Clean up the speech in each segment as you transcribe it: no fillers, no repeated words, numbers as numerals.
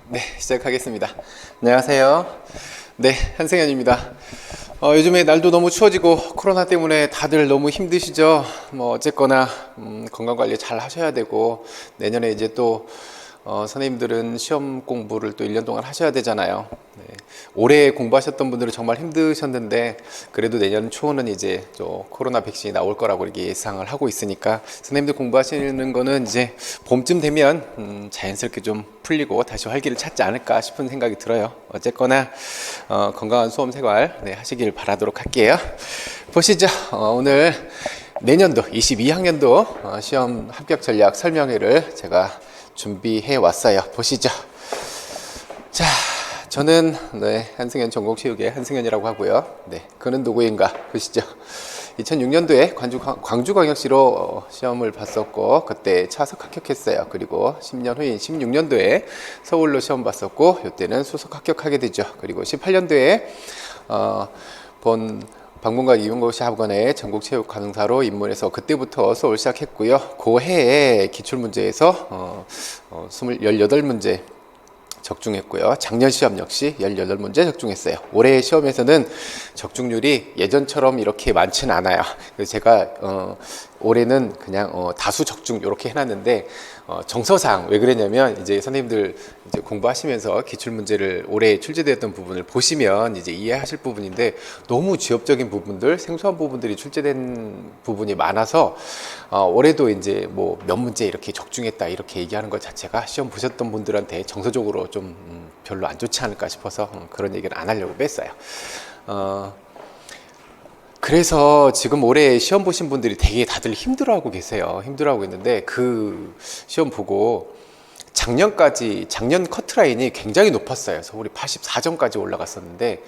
네, 시작하겠습니다. 안녕하세요. 네, 한승현입니다. 요즘에 날도 너무 추워지고 코로나 때문에 다들 너무 힘드시죠? 어쨌거나 건강 관리 잘 하셔야 되고 내년에 이제 또 선생님들은 시험 공부를 또 1년 동안 하셔야 되잖아요. 네. 올해 공부하셨던 분들은 정말 힘드셨는데 그래도 내년 초는 이제 또 코로나 백신이 나올 거라고 이렇게 예상을 하고 있으니까 선생님들 공부하시는 거는 이제 봄쯤 되면 자연스럽게 좀 풀리고 다시 활기를 찾지 않을까 싶은 생각이 들어요. 어쨌거나 건강한 수험 생활 하시길 바라도록 할게요. 보시죠. 오늘 내년도 22학년도 시험 합격 전략 설명회를 제가 준비해 왔어요. 보시죠. 자, 저는 한승현 전공체육의 한승현이라고 하고요. 그는 누구인가 보시죠. 2006년도에 광주광역시로 시험을 봤었고 그때 차석 합격했어요. 그리고 10년 후인 16년도에 서울로 시험 봤었고 이때는 수석 합격하게 되죠. 그리고 18년도에 본 방문각 이용고시 학원에 전국체육 강사로 입문해서 그때부터 수업을 시작했고요. 그 해에 기출문제에서 18문제 적중했고요. 작년 시험 역시 18문제 적중했어요. 올해 시험에서는 적중률이 예전처럼 이렇게 많지는 않아요. 그래서 제가 올해는 그냥 다수 적중 이렇게 해놨는데 정서상 왜 그랬냐면 이제 선생님들 이제 공부하시면서 기출문제를 올해 출제되었던 부분을 보시면 이제 이해하실 부분인데 너무 지엽적인 부분들, 생소한 부분들이 출제된 부분이 많아서 올해도 이제 뭐 몇 문제 이렇게 적중했다 이렇게 얘기하는 것 자체가 시험 보셨던 분들한테 정서적으로 좀 별로 안 좋지 않을까 싶어서 그런 얘기를 안 하려고 뺐어요. 그래서 지금 올해 시험 보신 분들이 되게 다들 힘들어하고 계세요. 힘들어하고 있는데 그 시험 보고 작년 커트라인이 굉장히 높았어요. 서울이 84점까지 올라갔었는데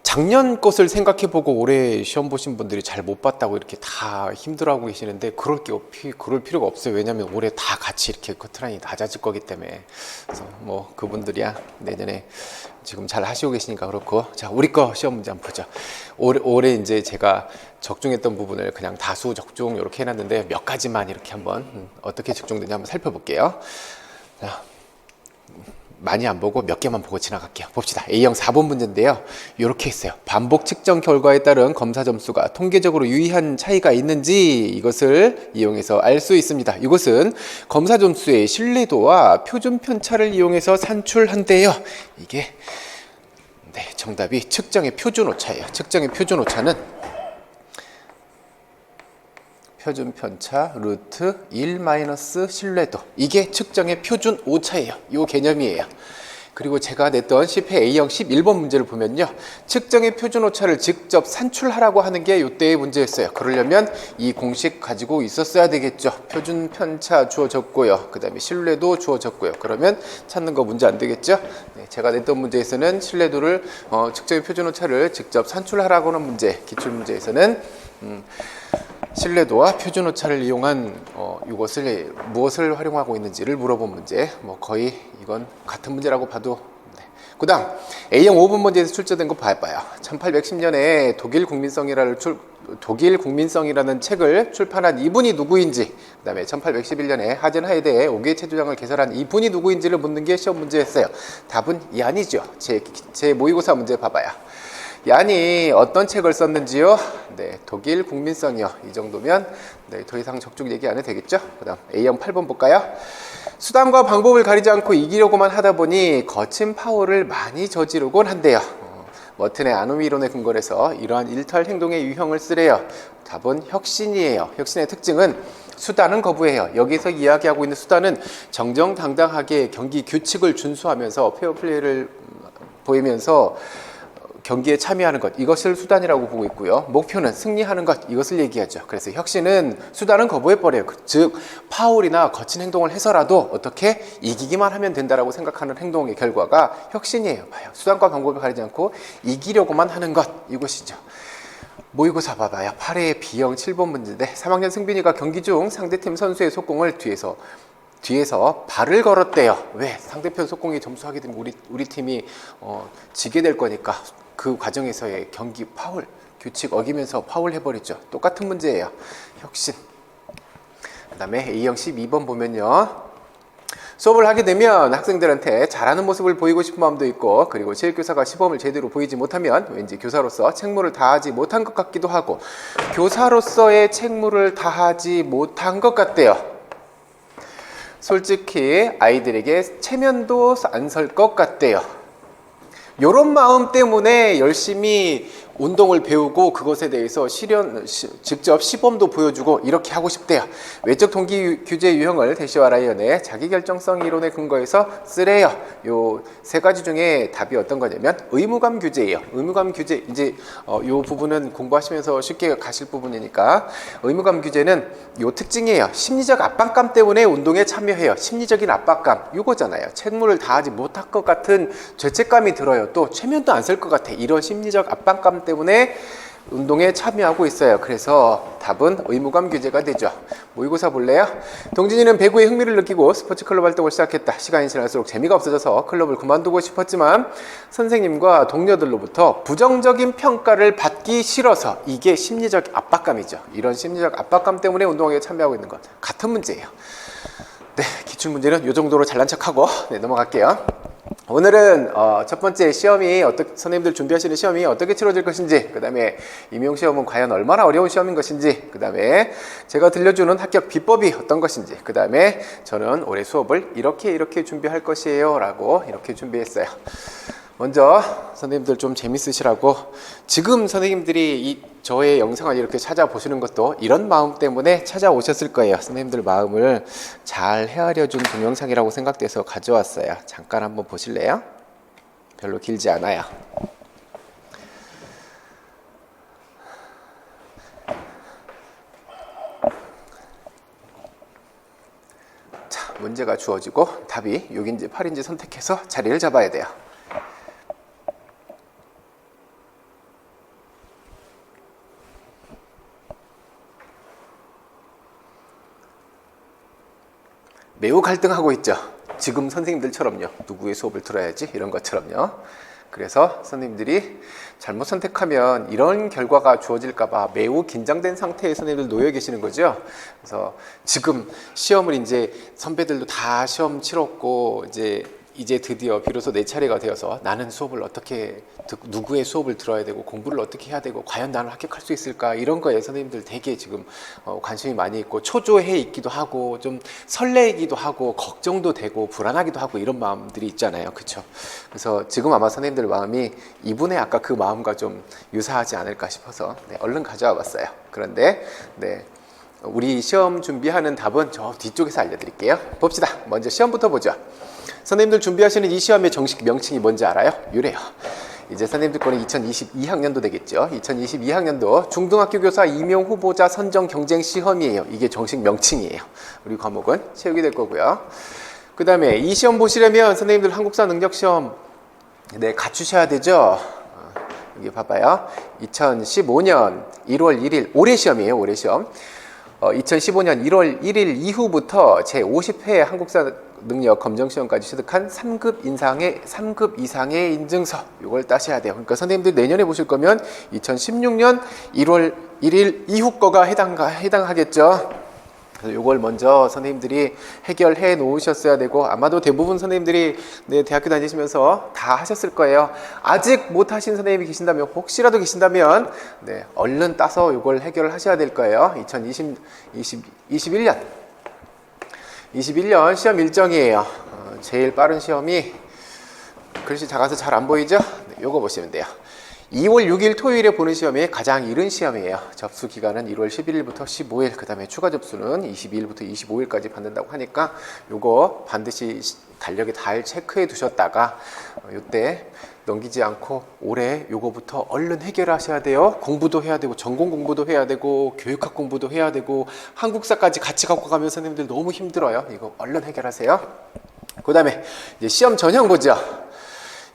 작년 것을 생각해보고 올해 시험 보신 분들이 잘 못 봤다고 이렇게 다 힘들어하고 계시는데 그럴 필요가 없어요. 왜냐하면 올해 다 같이 이렇게 커트라인이 낮아질 거기 때문에. 그래서 뭐 그분들이야 내년에 지금 잘 하시고 계시니까 그렇고. 자, 우리 거 시험 문제 한번 보죠. 올해 이제 제가 적중했던 부분을 그냥 다수 적중 이렇게 해놨는데 몇 가지만 이렇게 한번 어떻게 적중되는지 한번 살펴볼게요. 자, 많이 안 보고 몇 개만 보고 지나갈게요. 봅시다. A형 4번 문제인데요. 이렇게 했어요. 반복 측정 결과에 따른 검사 점수가 통계적으로 유의한 차이가 있는지 이것을 이용해서 알 수 있습니다. 이것은 검사 점수의 신뢰도와 표준 편차를 이용해서 산출한대요. 이게 정답이 측정의 표준 오차예요. 측정의 표준 오차는 표준 편차 루트 1 마이너스 신뢰도, 이게 측정의 표준 오차예요. 이 개념이에요. 그리고 제가 냈던 10회 A형 11번 문제를 보면요, 측정의 표준 오차를 직접 산출하라고 하는 게 이때의 문제였어요. 그러려면 이 공식 가지고 있었어야 되겠죠. 표준 편차 주어졌고요, 그 다음에 신뢰도 주어졌고요. 그러면 찾는 거 문제 안 되겠죠. 제가 냈던 문제에서는 신뢰도를 측정의 표준 오차를 직접 산출하라고 하는 문제, 기출 문제에서는 신뢰도와 표준 오차를 이용한 이것을 무엇을 활용하고 있는지를 물어본 문제. 거의 이건 같은 문제라고 봐도. 그 다음 A형 5번 문제에서 출제된 거 봐봐요. 1810년에 독일 국민성이라는 책을 출판한 이분이 누구인지, 그 다음에 1811년에 하젠하이데의 5개 체조장을 개설한 이분이 누구인지를 묻는 게 시험 문제였어요. 답은 얀이죠. 제 모의고사 문제 봐봐요. 얀이 어떤 책을 썼는지요? 독일 국민성이요. 이 정도면 더 이상 적중 얘기 안 해도 되겠죠? 그 다음 A형 8번 볼까요? 수단과 방법을 가리지 않고 이기려고만 하다 보니 거친 파워를 많이 저지르곤 한대요. 머튼의 아노미 이론에 근거를 해서 이러한 일탈 행동의 유형을 쓰래요. 답은 혁신이에요. 혁신의 특징은 수단은 거부해요. 여기서 이야기하고 있는 수단은 정정당당하게 경기 규칙을 준수하면서 페어플레이를 보이면서 경기에 참여하는 것, 이것을 수단이라고 보고 있고요. 목표는 승리하는 것, 이것을 얘기하죠. 그래서 혁신은 수단은 거부해버려요. 즉 파울이나 거친 행동을 해서라도 어떻게 이기기만 하면 된다라고 생각하는 행동의 결과가 혁신이에요. 봐요. 수단과 방법을 가리지 않고 이기려고만 하는 것, 이것이죠. 모의고사 봐봐요. 8회 B형 7번 문제인데 3학년 승빈이가 경기 중 상대팀 선수의 속공을 뒤에서 발을 걸었대요. 왜? 상대편 속공이 점수하게 되면 우리 팀이 지게 될 거니까 그 과정에서의 경기 파울, 규칙 어기면서 파울 해버리죠. 똑같은 문제예요. 혁신. 그 다음에 A형 12번 보면요, 수업을 하게 되면 학생들한테 잘하는 모습을 보이고 싶은 마음도 있고, 그리고 체육교사가 시범을 제대로 보이지 못하면 왠지 교사로서 책무를 다하지 못한 것 같기도 하고, 교사로서의 책무를 다하지 못한 것 같대요. 솔직히 아이들에게 체면도 안 설 것 같대요. 이런 마음 때문에 열심히 운동을 배우고 그것에 대해서 직접 시범도 보여주고 이렇게 하고 싶대요. 외적 동기 규제 유형을 대시와 라이언의 자기결정성 이론에 근거해서 쓰래요. 요 세 가지 중에 답이 어떤 거냐면 의무감 규제예요. 의무감 규제, 이제 요 부분은 공부하시면서 쉽게 가실 부분이니까, 의무감 규제는 요 특징이에요. 심리적 압박감 때문에 운동에 참여해요. 심리적인 압박감, 요거잖아요. 책무를 다하지 못할 것 같은 죄책감이 들어요. 또 최면도 안 쓸 것 같아. 이런 심리적 압박감 때문에 운동에 참여하고 있어요. 그래서 답은 의무감 규제가 되죠. 모의고사 볼래요? 동진이는 배구에 흥미를 느끼고 스포츠 클럽 활동을 시작했다. 시간이 지날수록 재미가 없어져서 클럽을 그만두고 싶었지만 선생님과 동료들로부터 부정적인 평가를 받기 싫어서, 이게 심리적 압박감이죠. 이런 심리적 압박감 때문에 운동에 참여하고 있는 것, 같은 문제예요. 네, 기출문제는 이 정도로 잘난 척하고 넘어갈게요. 오늘은 첫 번째 시험이 선생님들 준비하시는 시험이 어떻게 치러질 것인지, 그 다음에 임용시험은 과연 얼마나 어려운 시험인 것인지, 그 다음에 제가 들려주는 합격 비법이 어떤 것인지, 그 다음에 저는 올해 수업을 이렇게 준비할 것이에요 라고 이렇게 준비했어요. 먼저 선생님들 좀 재밌으시라고, 지금 선생님들이 저의 영상을 이렇게 찾아보시는 것도 이런 마음 때문에 찾아오셨을 거예요. 선생님들 마음을 잘 헤아려 준 동영상이라고 생각돼서 가져왔어요. 잠깐 한번 보실래요? 별로 길지 않아요. 자, 문제가 주어지고 답이 6인지 8인지 선택해서 자리를 잡아야 돼요. 매우 갈등하고 있죠. 지금 선생님들처럼요. 누구의 수업을 들어야지, 이런 것처럼요. 그래서 선생님들이 잘못 선택하면 이런 결과가 주어질까봐 매우 긴장된 상태에 선생님들 놓여 계시는 거죠. 그래서 지금 시험을 이제 선배들도 다 시험 치렀고, 이제 드디어 비로소 내 차례가 되어서 나는 수업을 어떻게, 누구의 수업을 들어야 되고 공부를 어떻게 해야 되고 과연 나는 합격할 수 있을까, 이런 거에 선생님들 되게 지금 관심이 많이 있고 초조해 있기도 하고 좀 설레기도 하고 걱정도 되고 불안하기도 하고 이런 마음들이 있잖아요. 그렇죠? 그래서 지금 아마 선생님들 마음이 이분의 아까 그 마음과 좀 유사하지 않을까 싶어서 얼른 가져와 봤어요. 그런데 우리 시험 준비하는 답은 저 뒤쪽에서 알려드릴게요. 봅시다. 먼저 시험부터 보죠. 선생님들 준비하시는 이 시험의 정식 명칭이 뭔지 알아요? 이래요. 이제 선생님들 거는 2022학년도 되겠죠. 2022학년도 중등학교 교사 임용 후보자 선정 경쟁 시험이에요. 이게 정식 명칭이에요. 우리 과목은 체육이 될 거고요. 그 다음에 이 시험 보시려면 선생님들 한국사 능력 시험 갖추셔야 되죠. 여기 봐봐요. 2015년 1월 1일 올해 시험이에요. 올해 시험. 2015년 1월 1일 이후부터 제50회 한국사 능력 검정시험까지 취득한 3급 이상의 인증서, 이걸 따셔야 돼요. 그러니까 선생님들 내년에 보실 거면 2016년 1월 1일 이후 거가 해당하겠죠. 그래서 이걸 먼저 선생님들이 해결해 놓으셨어야 되고, 아마도 대부분 선생님들이 대학교 다니시면서 다 하셨을 거예요. 아직 못 하신 선생님이 계신다면, 혹시라도 계신다면 얼른 따서 이걸 해결을 하셔야 될 거예요. 2021년 시험 일정이에요. 제일 빠른 시험이, 글씨 작아서 잘 안 보이죠? 요거 보시면 돼요. 2월 6일 토요일에 보는 시험이 가장 이른 시험이에요. 접수 기간은 1월 11일부터 15일, 그 다음에 추가 접수는 22일부터 25일까지 받는다고 하니까 요거 반드시 달력에 잘 체크해 두셨다가 요때 넘기지 않고 올해 요거부터 얼른 해결하셔야 돼요. 공부도 해야 되고 전공 공부도 해야 되고 교육학 공부도 해야 되고 한국사까지 같이 갖고 가면 선생님들 너무 힘들어요. 이거 얼른 해결하세요. 그 다음에 이제 시험 전형 보죠.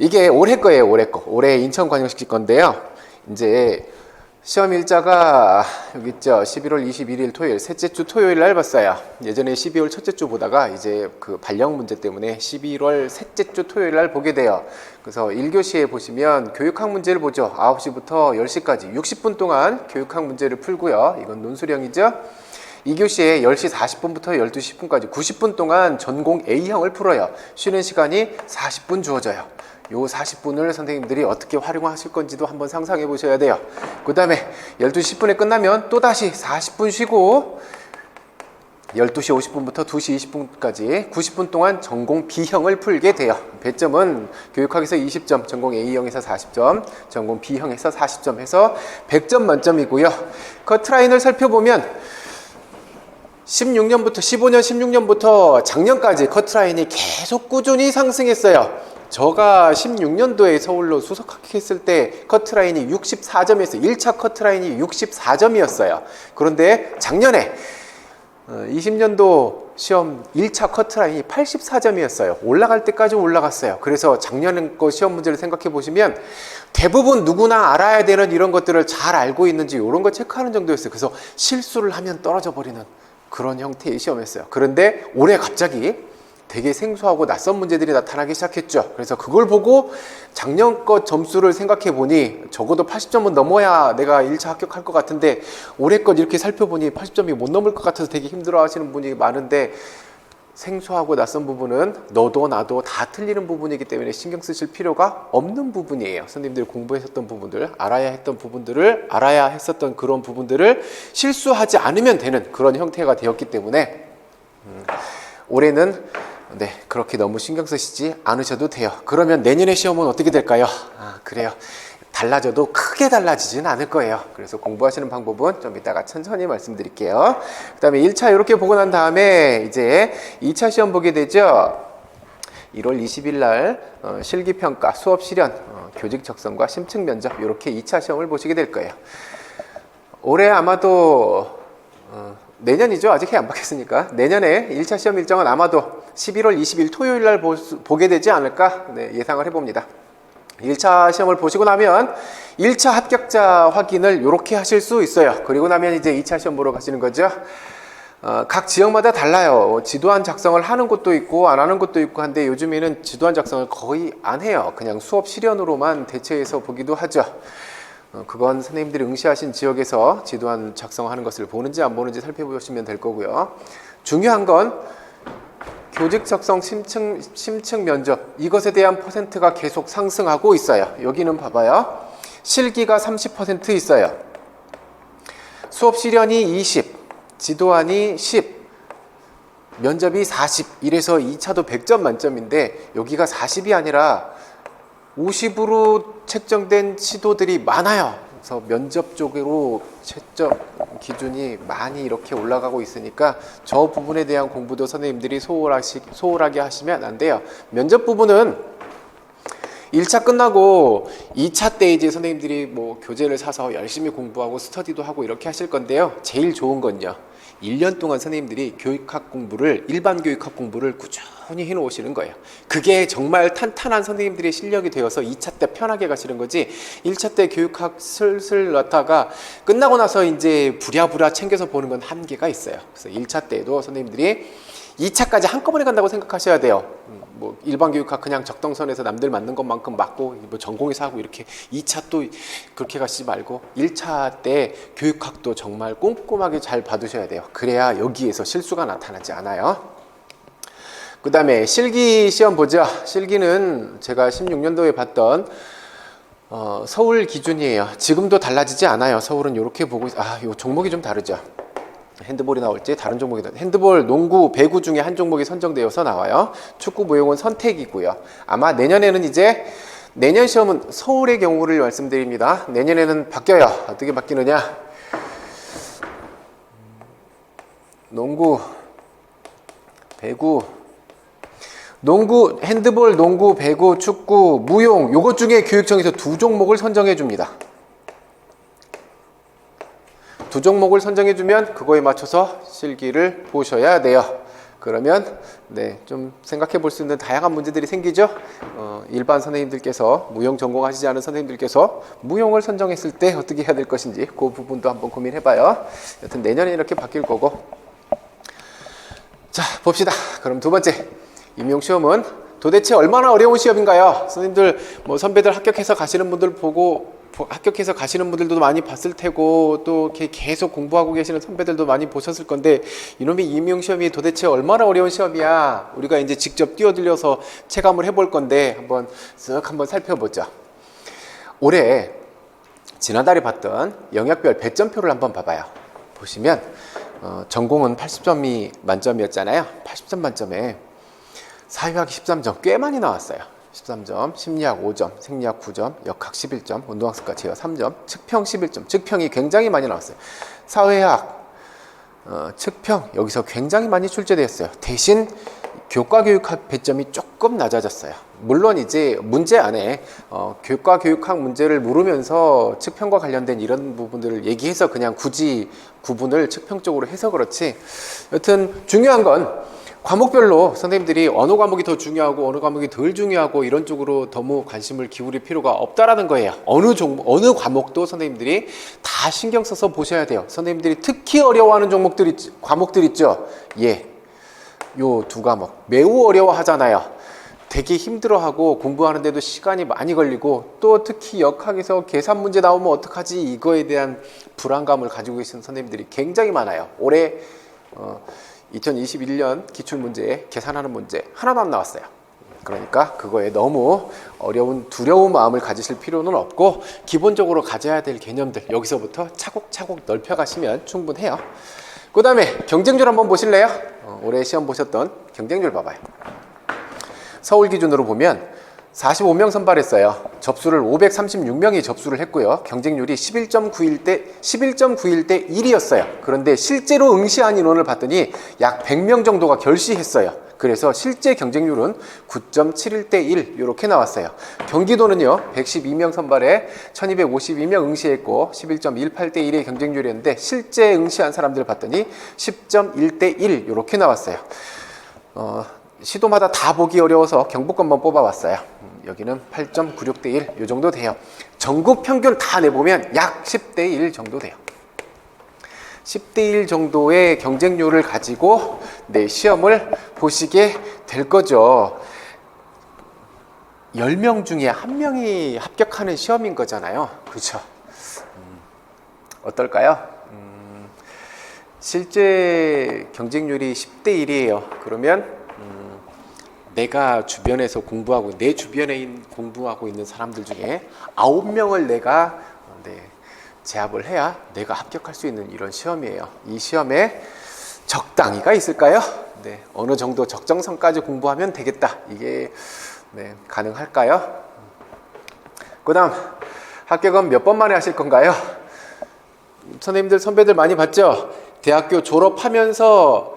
이게 올해 거예요. 올해 거. 올해 인천관영시킬 건데요. 이제 시험 일자가 여기 있죠. 11월 21일 토요일, 셋째 주 토요일 날 봤어요. 예전에 12월 첫째 주 보다가 이제 그 발령 문제 때문에 11월 셋째 주 토요일 날 보게 돼요. 그래서 1교시에 보시면 교육학 문제를 보죠. 9시부터 10시까지 60분 동안 교육학 문제를 풀고요. 이건 논술형이죠. 2교시에 10시 40분부터 12시 10분까지 90분 동안 전공 A형을 풀어요. 쉬는 시간이 40분 주어져요. 요 40분을 선생님들이 어떻게 활용하실 건지도 한번 상상해 보셔야 돼요. 그 다음에 12시 10분에 끝나면 또다시 40분 쉬고 12시 50분부터 2시 20분까지 90분 동안 전공 B형을 풀게 돼요. 배점은 교육학에서 20점, 전공 A형에서 40점, 전공 B형에서 40점 해서 100점 만점이고요. 커트라인을 살펴보면 15년, 16년부터 작년까지 커트라인이 계속 꾸준히 상승했어요. 저가 16년도에 서울로 수석 합격했을 때 커트라인이 64점이었어요. 1차 커트라인이 64점이었어요. 그런데 작년에 20년도 시험 1차 커트라인이 84점이었어요. 올라갈 때까지 올라갔어요. 그래서 작년 거 시험 문제를 생각해 보시면 대부분 누구나 알아야 되는 이런 것들을 잘 알고 있는지 이런 거 체크하는 정도였어요. 그래서 실수를 하면 떨어져 버리는 그런 형태의 시험이었어요. 그런데 올해 갑자기 되게 생소하고 낯선 문제들이 나타나기 시작했죠. 그래서 그걸 보고 작년 것 점수를 생각해 보니 적어도 80점은 넘어야 내가 1차 합격할 것 같은데 올해 것 이렇게 살펴보니 80점이 못 넘을 것 같아서 되게 힘들어 하시는 분이 많은데 생소하고 낯선 부분은 너도 나도 다 틀리는 부분이기 때문에 신경 쓰실 필요가 없는 부분이에요. 선생님들이 공부했었던 부분들, 알아야 했었던 그런 부분들을 실수하지 않으면 되는 그런 형태가 되었기 때문에 올해는 그렇게 너무 신경 쓰시지 않으셔도 돼요. 그러면 내년의 시험은 어떻게 될까요? 그래요. 달라져도 크게 달라지진 않을 거예요. 그래서 공부하시는 방법은 좀 이따가 천천히 말씀드릴게요. 그 다음에 1차 이렇게 보고 난 다음에 이제 2차 시험 보게 되죠. 1월 20일 날 실기평가, 수업 실현, 교직 적성과 심층 면접 이렇게 2차 시험을 보시게 될 거예요. 올해 아마도 내년이죠. 아직 해 안 받겠으니까. 내년에 1차 시험 일정은 아마도 11월 20일 토요일 날 보게 되지 않을까 예상을 해봅니다. 1차 시험을 보시고 나면 1차 합격자 확인을 이렇게 하실 수 있어요. 그리고 나면 이제 2차 시험 보러 가시는 거죠. 각 지역마다 달라요. 지도안 작성을 하는 곳도 있고 안 하는 곳도 있고 한데 요즘에는 지도안 작성을 거의 안 해요. 그냥 수업 실현으로만 대체해서 보기도 하죠. 그건 선생님들이 응시하신 지역에서 지도안 작성하는 것을 보는지 안 보는지 살펴보시면 될 거고요. 중요한 건 교직 적성 심층 면접 이것에 대한 퍼센트가 계속 상승하고 있어요. 여기는 봐봐요. 실기가 30% 있어요. 수업 실현이 20, 지도안이 10, 면접이 40 이래서 2차도 100점 만점인데 여기가 40이 아니라 50으로 책정된 시도들이 많아요. 그래서 면접 쪽으로 채점 기준이 많이 이렇게 올라가고 있으니까 저 부분에 대한 공부도 선생님들이 소홀하게 하시면 안 돼요. 면접 부분은 1차 끝나고 2차 때 이제 선생님들이 뭐 교재를 사서 열심히 공부하고 스터디도 하고 이렇게 하실 건데요. 제일 좋은 건요. 1년 동안 선생님들이 교육학 공부를 일반 교육학 공부를 꾸준히 해놓으시는 거예요. 그게 정말 탄탄한 선생님들의 실력이 되어서 2차 때 편하게 가시는 거지 1차 때 교육학 슬슬 넣다가 끝나고 나서 이제 부랴부랴 챙겨서 보는 건 한계가 있어요. 그래서 1차 때에도 선생님들이 2차까지 한꺼번에 간다고 생각하셔야 돼요. 뭐 일반 교육학 그냥 적정선에서 남들 맞는 것만큼 맞고 뭐 전공에서 하고 이렇게 2차 또 그렇게 가시지 말고 1차 때 교육학도 정말 꼼꼼하게 잘 봐두셔야 돼요. 그래야 여기에서 실수가 나타나지 않아요. 그 다음에 실기 시험 보죠. 실기는 제가 16년도에 봤던 서울 기준이에요. 지금도 달라지지 않아요. 서울은 이렇게 보고 요 종목이 좀 다르죠. 핸드볼이 나올지 다른 종목이다. 핸드볼, 농구, 배구 중에 한 종목이 선정되어서 나와요. 축구, 무용은 선택이고요. 아마 내년에는 이제 내년 시험은 서울의 경우를 말씀드립니다. 내년에는 바뀌어요. 어떻게 바뀌느냐? 농구, 배구, 핸드볼, 농구, 배구, 축구, 무용 요것 중에 교육청에서 2종목을 선정해 줍니다. 2종목을 선정해주면 그거에 맞춰서 실기를 보셔야 돼요. 그러면 좀 생각해 볼 수 있는 다양한 문제들이 생기죠. 일반 선생님들께서 무용 전공하시지 않은 선생님들께서 무용을 선정했을 때 어떻게 해야 될 것인지 그 부분도 한번 고민해봐요. 여튼 내년에 이렇게 바뀔 거고. 자, 봅시다. 그럼 두 번째 임용시험은 도대체 얼마나 어려운 시험인가요? 선생님들 선배들 합격해서 가시는 분들 보고 합격해서 가시는 분들도 많이 봤을 테고 또 이렇게 계속 공부하고 계시는 선배들도 많이 보셨을 건데 이놈의 임용시험이 도대체 얼마나 어려운 시험이야. 우리가 이제 직접 뛰어들려서 체감을 해볼 건데 한번 살펴보죠. 올해 지난달에 봤던 영역별 배점표를 한번 봐봐요. 보시면 전공은 80점이 만점이었잖아요. 80점 만점에 사회학 13점 꽤 많이 나왔어요. 13점, 심리학 5점, 생리학 9점, 역학 11점, 운동학습과 제어 3점, 측평 11점. 측평이 굉장히 많이 나왔어요. 사회학, 측평 여기서 굉장히 많이 출제되었어요. 대신 교과교육학 배점이 조금 낮아졌어요. 물론 이제 문제 안에 교과교육학 문제를 물으면서 측평과 관련된 이런 부분들을 얘기해서 그냥 굳이 구분을 측평 쪽으로 해서 그렇지. 여튼 중요한 건 과목별로 선생님들이 어느 과목이 더 중요하고 어느 과목이 덜 중요하고 이런 쪽으로 너무 관심을 기울일 필요가 없다라는 거예요. 어느 과목도 선생님들이 다 신경 써서 보셔야 돼요. 선생님들이 특히 어려워하는 과목들 있죠. 요 두 과목 매우 어려워하잖아요. 되게 힘들어하고 공부하는데도 시간이 많이 걸리고 또 특히 역학에서 계산 문제 나오면 어떡하지 이거에 대한 불안감을 가지고 계시는 선생님들이 굉장히 많아요. 올해 2021년 기출문제에 계산하는 문제 하나도 안 나왔어요. 그러니까 그거에 너무 두려운 마음을 가지실 필요는 없고 기본적으로 가져야 될 개념들 여기서부터 차곡차곡 넓혀가시면 충분해요. 그 다음에 경쟁률 한번 보실래요? 올해 시험 보셨던 경쟁률 봐봐요. 서울 기준으로 보면 45명 선발했어요. 접수를 536명이 접수를 했고요. 경쟁률이 11.91대 1이었어요. 그런데 실제로 응시한 인원을 봤더니 약 100명 정도가 결시했어요. 그래서 실제 경쟁률은 9.71대 1 이렇게 나왔어요. 경기도는요 112명 선발에 1252명 응시했고 11.18대 1의 경쟁률이었는데 실제 응시한 사람들을 봤더니 10.1대 1 이렇게 나왔어요. 시도마다 다 보기 어려워서 경북권만 뽑아봤어요. 여기는 8.96대 1 이 정도 돼요. 전국 평균 다 내보면 약 10대 1 정도 돼요. 10대 1 정도의 경쟁률을 가지고 시험을 보시게 될 거죠. 10명 중에 1명이 합격하는 시험인 거잖아요. 그렇죠? 어떨까요? 실제 경쟁률이 10대 1이에요. 그러면 내가 주변에서 내 주변에 공부하고 있는 사람들 중에 9명을 내가 제압을 해야 내가 합격할 수 있는 이런 시험이에요. 이 시험에 적당히가 있을까요? 어느 정도 적정선까지 공부하면 되겠다. 이게 가능할까요? 그 다음 합격은 몇 번 만에 하실 건가요? 선생님들 선배들 많이 봤죠? 대학교 졸업하면서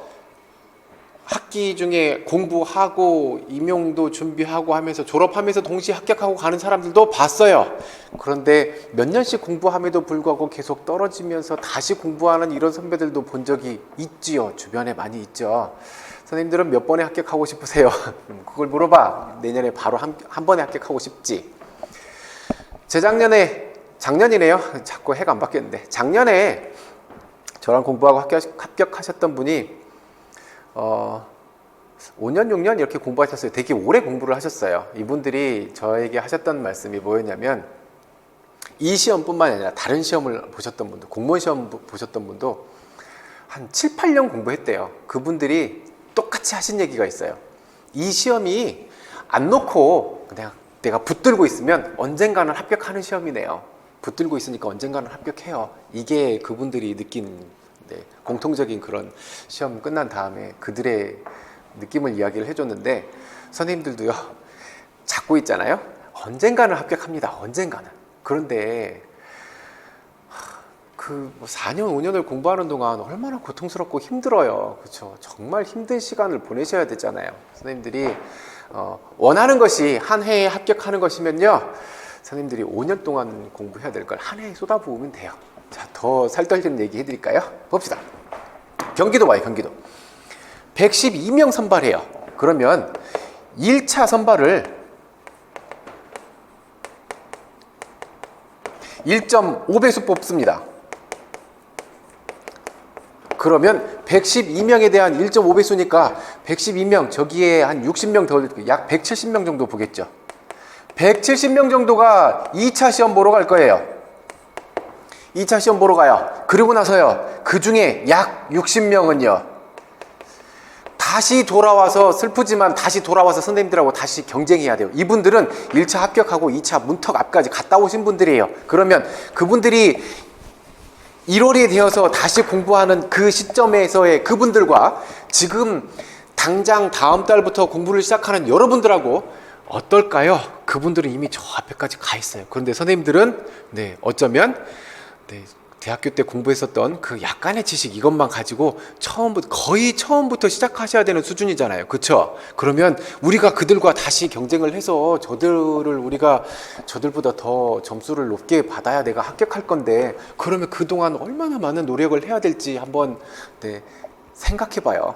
학기 중에 공부하고 임용도 준비하고 하면서 졸업하면서 동시에 합격하고 가는 사람들도 봤어요. 그런데 몇 년씩 공부함에도 불구하고 계속 떨어지면서 다시 공부하는 이런 선배들도 본 적이 있지요. 주변에 많이 있죠. 선생님들은 몇 번에 합격하고 싶으세요? 그걸 물어봐. 내년에 바로 한 번에 합격하고 싶지. 작년이네요. 자꾸 해가 안 바뀌었는데 작년에 저랑 공부하고 합격하셨던 분이 5년, 6년 이렇게 공부하셨어요. 되게 오래 공부를 하셨어요. 이분들이 저에게 하셨던 말씀이 뭐였냐면 이 시험뿐만 아니라 다른 시험을 보셨던 분도 공무원 시험 보셨던 분도 한 7, 8년 공부했대요. 그분들이 똑같이 하신 얘기가 있어요. 이 시험이 안 놓고 그냥 내가 붙들고 있으면 언젠가는 합격하는 시험이네요. 붙들고 있으니까 언젠가는 합격해요. 이게 그분들이 느낀 공통적인 그런 시험 끝난 다음에 그들의 느낌을 이야기를 해줬는데 선생님들도요 잡고 있잖아요. 언젠가는 합격합니다. 언젠가는. 그런데 그 4년 5년을 공부하는 동안 얼마나 고통스럽고 힘들어요. 그렇죠? 정말 힘든 시간을 보내셔야 되잖아요. 선생님들이 원하는 것이 한 해에 합격하는 것이면요 선생님들이 5년 동안 공부해야 될 걸 한 해에 쏟아부으면 돼요. 자, 더 살떨리는 얘기 해드릴까요? 봅시다. 경기도 봐요. 경기도 112명 선발해요. 그러면 1차 선발을 1.5배수 뽑습니다. 그러면 112명에 대한 1.5배수니까 112명 저기에 한 60명 더 약 170명 정도 보겠죠. 170명 정도가 2차 시험 보러 갈 거예요. 2차 시험 보러 가요. 그리고 나서요, 그 중에 약 60명은요 다시 돌아와서, 슬프지만 다시 돌아와서 선생님들하고 다시 경쟁해야 돼요. 이분들은 1차 합격하고 2차 문턱 앞까지 갔다 오신 분들이에요. 그러면 그분들이 1월이 되어서 다시 공부하는 그 시점에서의 그분들과 지금 당장 다음 달부터 공부를 시작하는 여러분들하고 어떨까요? 그분들은 이미 저 앞에까지 가 있어요. 그런데 선생님들은 어쩌면 대학교 때 공부했었던 그 약간의 지식, 이것만 가지고 거의 처음부터 시작하셔야 되는 수준이잖아요. 그쵸? 그러면 우리가 그들과 다시 경쟁을 해서 우리가 저들보다 더 점수를 높게 받아야 내가 합격할 건데, 그러면 그동안 얼마나 많은 노력을 해야 될지 한번 생각해 봐요.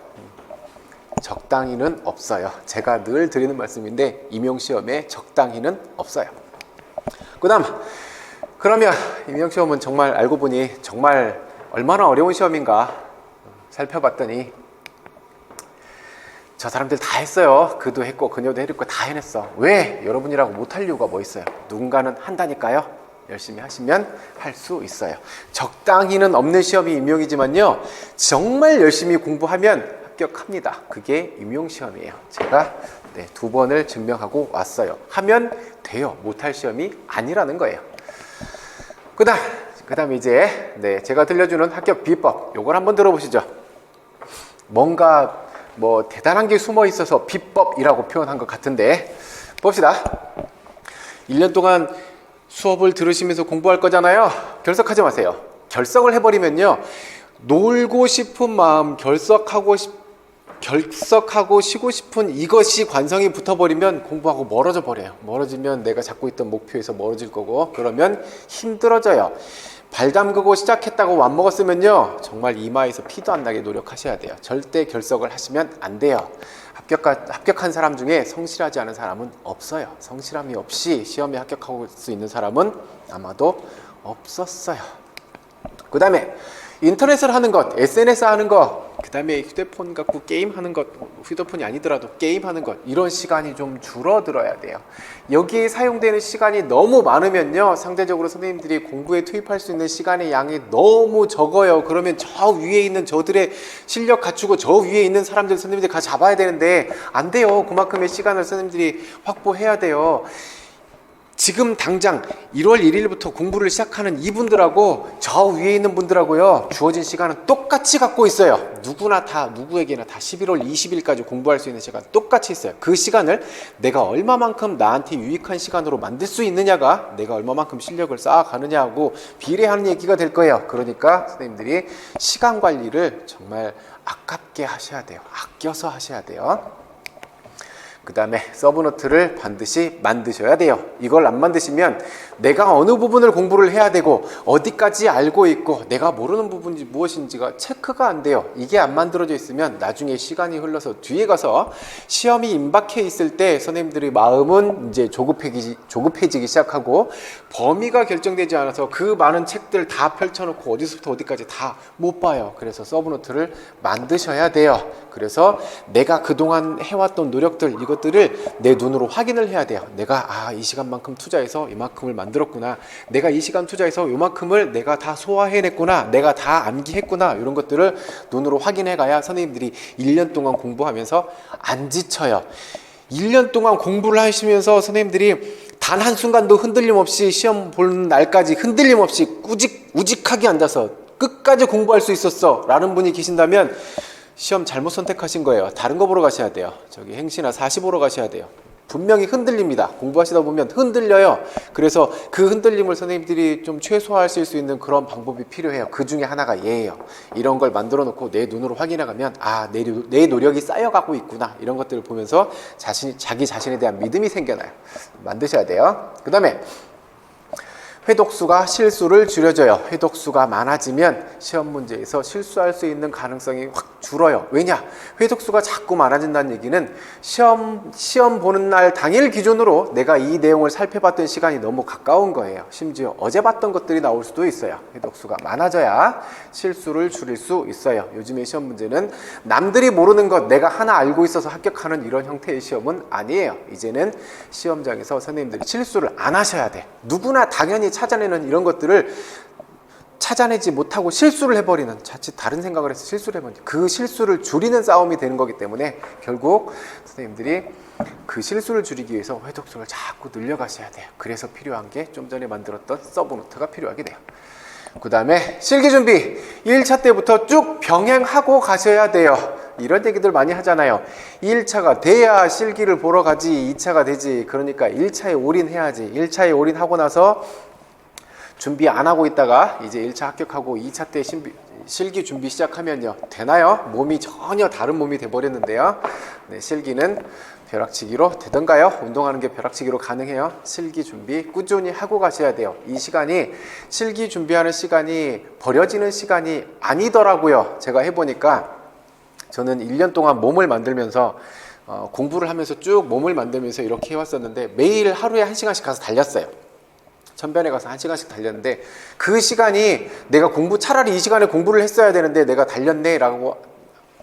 적당히는 없어요. 제가 늘 드리는 말씀인데, 임용시험에 적당히는 없어요. 그러면 임용시험은 정말 알고 보니 정말 얼마나 어려운 시험인가 살펴봤더니, 저 사람들 다 했어요. 그도 했고 그녀도 했고 다 해냈어. 왜 여러분이라고 못할 이유가 뭐 있어요? 누군가는 한다니까요. 열심히 하시면 할 수 있어요. 적당히는 없는 시험이 임용이지만요, 정말 열심히 공부하면 합격합니다. 그게 임용시험이에요. 제가 2번을 증명하고 왔어요. 하면 돼요. 못할 시험이 아니라는 거예요. 그 다음에 이제 제가 들려주는 합격 비법, 요걸 한번 들어보시죠. 뭔가 대단한 게 숨어 있어서 비법이라고 표현한 것 같은데, 봅시다. 1년 동안 수업을 들으시면서 공부할 거잖아요. 결석하지 마세요. 결석을 해버리면요, 놀고 싶은 마음, 결석하고 쉬고 싶은 이것이 관성이 붙어버리면 공부하고 멀어져 버려요. 멀어지면 내가 잡고 있던 목표에서 멀어질 거고, 그러면 힘들어져요. 발 담그고 시작했다고 맘먹었으면요, 정말 이마에서 피도 안 나게 노력하셔야 돼요. 절대 결석을 하시면 안 돼요. 합격한 사람 중에 성실하지 않은 사람은 없어요. 성실함이 없이 시험에 합격할 수 있는 사람은 아마도 없었어요. 그 다음에 인터넷을 하는 것, SNS 하는 것, 그 다음에 휴대폰 갖고 게임하는 것, 휴대폰이 아니더라도 게임하는 것, 이런 시간이 좀 줄어들어야 돼요. 여기에 사용되는 시간이 너무 많으면요, 상대적으로 선생님들이 공부에 투입할 수 있는 시간의 양이 너무 적어요. 그러면 저 위에 있는 저들의 실력 갖추고 저 위에 있는 사람들 선생님들이 가 잡아야 되는데 안 돼요. 그만큼의 시간을 선생님들이 확보해야 돼요. 지금 당장 1월 1일부터 공부를 시작하는 이분들하고 저 위에 있는 분들하고요, 주어진 시간은 똑같이 갖고 있어요. 누구에게나 다 11월 20일까지 공부할 수 있는 시간 똑같이 있어요. 그 시간을 내가 얼마만큼 나한테 유익한 시간으로 만들 수 있느냐가 내가 얼마만큼 실력을 쌓아가느냐하고 비례하는 얘기가 될 거예요. 그러니까 선생님들이 시간 관리를 정말 아깝게 하셔야 돼요. 아껴서 하셔야 돼요. 그 다음에 서브노트를 반드시 만드셔야 돼요. 이걸 안 만드시면 내가 어느 부분을 공부를 해야 되고 어디까지 알고 있고 내가 모르는 부분이 무엇인지가 체크가 안 돼요. 이게 안 만들어져 있으면 나중에 시간이 흘러서 뒤에 가서 시험이 임박해 있을 때 선생님들의 마음은 이제 조급해지기 시작하고, 범위가 결정되지 않아서 그 많은 책들 다 펼쳐놓고 어디서부터 어디까지 다 못 봐요. 그래서 서브노트를 만드셔야 돼요. 그래서 내가 그동안 해왔던 노력들, 이것들을 내 눈으로 확인을 해야 돼요. 내가 이 시간만큼 투자해서 이만큼을 만들었구나, 내가 이 시간 투자해서 이만큼을 내가 다 소화해냈구나, 내가 다 암기했구나, 이런 것들을 눈으로 확인해 가야 선생님들이 1년 동안 공부하면서 안 지쳐요. 1년 동안 공부를 하시면서 선생님들이 단 한순간도 흔들림 없이 시험 보는 날까지 흔들림 없이 우직하게 앉아서 끝까지 공부할 수 있었어 라는 분이 계신다면 시험 잘못 선택하신 거예요. 다른 거 보러 가셔야 돼요. 저기 행시나 사시 보러 가셔야 돼요. 분명히 흔들립니다. 공부하시다 보면 흔들려요. 그래서 그 흔들림을 선생님들이 좀 최소화하실 수 있는 그런 방법이 필요해요. 그 중에 하나가 얘예요. 이런 걸 만들어 놓고 내 눈으로 확인해가면 내 노력이 쌓여가고 있구나, 이런 것들을 보면서 자기 자신에 대한 믿음이 생겨나요. 만드셔야 돼요. 그 다음에 회독수가 실수를 줄여줘요. 회독수가 많아지면 시험 문제에서 실수할 수 있는 가능성이 확 줄어요. 왜냐? 회독수가 자꾸 많아진다는 얘기는 시험 보는 날 당일 기준으로 내가 이 내용을 살펴봤던 시간이 너무 가까운 거예요. 심지어 어제 봤던 것들이 나올 수도 있어요. 회독수가 많아져야 실수를 줄일 수 있어요. 요즘의 시험 문제는 남들이 모르는 것 내가 하나 알고 있어서 합격하는 이런 형태의 시험은 아니에요. 이제는 시험장에서 선생님들이 실수를 안 하셔야 돼. 누구나 당연히 찾아내는 이런 것들을 찾아내지 못하고 실수를 해버리는, 자칫 다른 생각을 해서 실수를 해버리는, 그 실수를 줄이는 싸움이 되는 거기 때문에 결국 선생님들이 그 실수를 줄이기 위해서 회독수를 자꾸 늘려가셔야 돼요. 그래서 필요한 게 좀 전에 만들었던 서브노트가 필요하게 돼요. 그 다음에 실기준비 1차 때부터 쭉 병행하고 가셔야 돼요. 이런 얘기들 많이 하잖아요. 1차가 돼야 실기를 보러 가지 2차가 되지. 그러니까 1차에 올인해야지. 1차에 올인하고 나서 준비 안 하고 있다가 이제 1차 합격하고 2차 때 실기 준비 시작하면요, 되나요? 몸이 전혀 다른 몸이 돼버렸는데요. 네, 실기는 벼락치기로 되던가요? 운동하는 게 벼락치기로 가능해요. 실기 준비 꾸준히 하고 가셔야 돼요. 이 시간이 실기 준비하는 시간이 버려지는 시간이 아니더라고요. 제가 해보니까 저는 1년 동안 몸을 만들면서 공부를 하면서 쭉 몸을 만들면서 이렇게 해왔었는데 매일 하루에 1시간씩 가서 달렸어요. 천변에 가서 1시간씩 달렸는데 그 시간이 내가 차라리 이 시간에 공부를 했어야 되는데 내가 달렸네 라고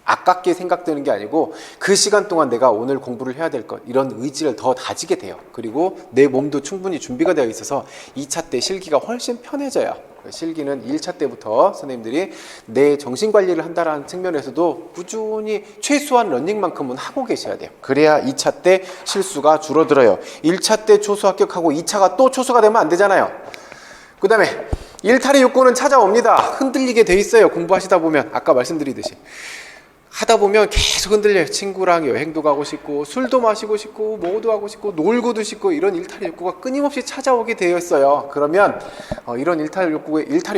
아깝게 생각되는 게 아니고 그 시간 동안 내가 오늘 공부를 해야 될 것, 이런 의지를 더 다지게 돼요. 그리고 내 몸도 충분히 준비가 되어 있어서 2차 때 실기가 훨씬 편해져요. 실기는 1차 때부터 선생님들이 내 정신관리를 한다는 측면에서도 꾸준히 최소한 러닝만큼은 하고 계셔야 돼요. 그래야 2차 때 실수가 줄어들어요. 1차 때 초수 합격하고 2차가 또 초수가 되면 안 되잖아요. 그 다음에 일탈의 욕구는 찾아옵니다. 흔들리게 돼 있어요. 공부하시다 보면 아까 말씀드리듯이 하다 보면 계속 흔들려요. 친구랑 여행도 가고 싶고 술도 마시고 싶고 뭐도 하고 싶고 놀고도 싶고 이런 일탈의 욕구가 끊임없이 찾아오게 되어 있어요. 그러면 이런 일탈의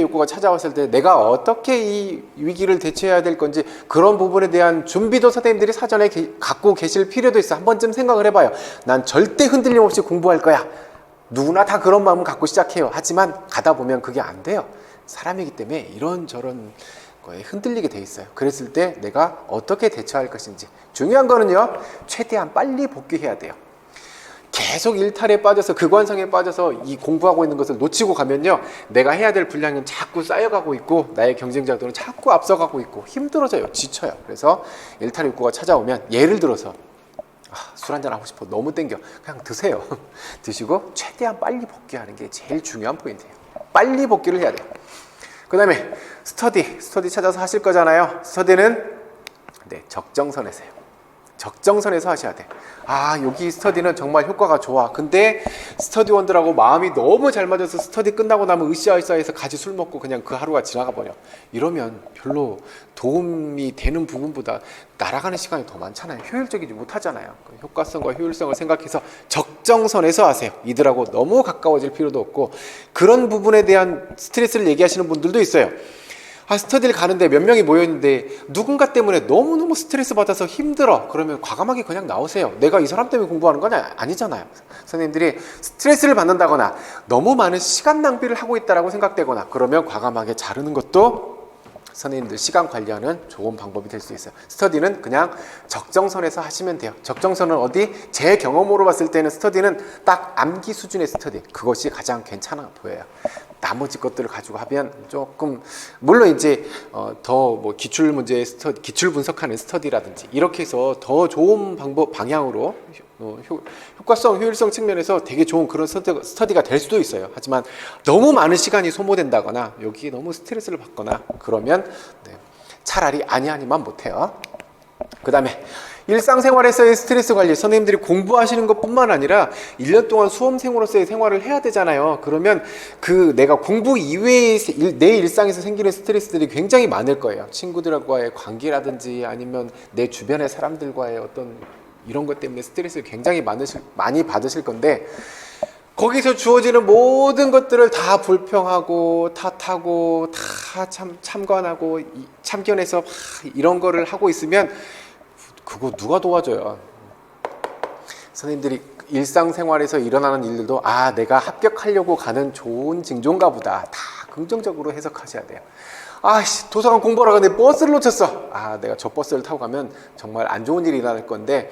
욕구가 찾아왔을 때 내가 어떻게 이 위기를 대처해야 될 건지 그런 부분에 대한 준비도 선생님들이 사전에 갖고 계실 필요도 있어. 한 번쯤 생각을 해봐요. 난 절대 흔들림 없이 공부할 거야. 누구나 다 그런 마음을 갖고 시작해요. 하지만 가다 보면 그게 안 돼요. 사람이기 때문에 이런저런 거에 흔들리게 돼 있어요. 그랬을 때 내가 어떻게 대처할 것인지. 중요한 거는요, 최대한 빨리 복귀해야 돼요. 계속 일탈에 빠져서 극관성에 빠져서 이 공부하고 있는 것을 놓치고 가면요, 내가 해야 될 분량은 자꾸 쌓여가고 있고 나의 경쟁자들은 자꾸 앞서가고 있고 힘들어져요. 지쳐요. 그래서 일탈 욕구가 찾아오면 예를 들어서 술 한잔 하고 싶어, 너무 땡겨, 그냥 드세요. 드시고 최대한 빨리 복귀하는 게 제일 중요한 포인트예요. 빨리 복귀를 해야 돼요. 그 다음에 스터디 찾아서 하실 거잖아요. 스터디는 적정선에서요. 적정선에서 하셔야 돼. 여기 스터디는 정말 효과가 좋아. 근데 스터디원들하고 마음이 너무 잘 맞아서 스터디 끝나고 나면 으쌰으쌰해서 같이 술 먹고 그냥 그 하루가 지나가 버려. 이러면 별로 도움이 되는 부분보다 날아가는 시간이 더 많잖아요. 효율적이지 못하잖아요. 효과성과 효율성을 생각해서 적정선에서 하세요. 이들하고 너무 가까워질 필요도 없고. 그런 부분에 대한 스트레스를 얘기하시는 분들도 있어요. 스터디를 가는데 몇 명이 모여있는데 누군가 때문에 너무너무 스트레스 받아서 힘들어. 그러면 과감하게 그냥 나오세요. 내가 이 사람 때문에 공부하는 건 아니잖아요. 선생님들이 스트레스를 받는다거나 너무 많은 시간 낭비를 하고 있다고 생각되거나 그러면 과감하게 자르는 것도 선생님들 시간 관리하는 좋은 방법이 될 수 있어요. 스터디는 그냥 적정선에서 하시면 돼요. 적정선은 어디? 제 경험으로 봤을 때는 스터디는 딱 암기 수준의 스터디, 그것이 가장 괜찮아 보여요. 나머지 것들을 가지고 하면 조금, 물론 이제 더 뭐 기출 문제 스터디, 기출 분석하는 스터디라든지 이렇게 해서 더 좋은 방향으로 효과성, 효율성 측면에서 되게 좋은 그런 스터디가 될 수도 있어요. 하지만 너무 많은 시간이 소모된다거나 여기에 너무 스트레스를 받거나 그러면 차라리 아니만 못해요. 그 다음에 일상생활에서의 스트레스 관리, 선생님들이 공부하시는 것뿐만 아니라 1년 동안 수험생으로서의 생활을 해야 되잖아요. 그러면 내가 공부 이외의 내 일상에서 생기는 스트레스들이 굉장히 많을 거예요. 친구들과의 관계라든지 아니면 내 주변의 사람들과의 어떤 이런 것 때문에 스트레스를 굉장히 많이 받으실 건데, 거기서 주어지는 모든 것들을 다 불평하고 탓하고 다 참관하고 참견해서 이런 거를 하고 있으면 그거 누가 도와줘요. 선생님들이 일상생활에서 일어나는 일들도 내가 합격하려고 가는 좋은 징조인가 보다. 다 긍정적으로 해석하셔야 돼요. 도서관 공부하러 가는데 버스를 놓쳤어. 내가 저 버스를 타고 가면 정말 안 좋은 일이 일어날 건데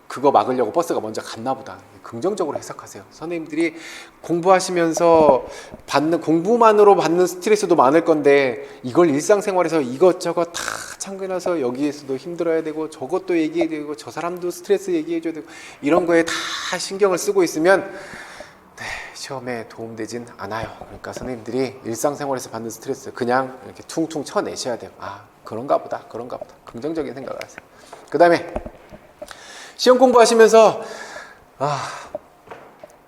그거 막으려고 버스가 먼저 갔나 보다. 긍정적으로 해석하세요. 선생님들이 공부하시면서 공부만으로 받는 스트레스도 많을 건데 이걸 일상생활에서 이것저것 다 참견해서 여기에서도 힘들어야 되고 저것도 얘기해야 되고 저 사람도 스트레스 얘기해줘야 되고 이런 거에 다 신경을 쓰고 있으면 시험에 도움되진 않아요. 그러니까 선생님들이 일상생활에서 받는 스트레스 그냥 이렇게 퉁퉁 쳐내셔야 돼요. 그런가 보다 긍정적인 생각을 하세요. 그 다음에 시험 공부하시면서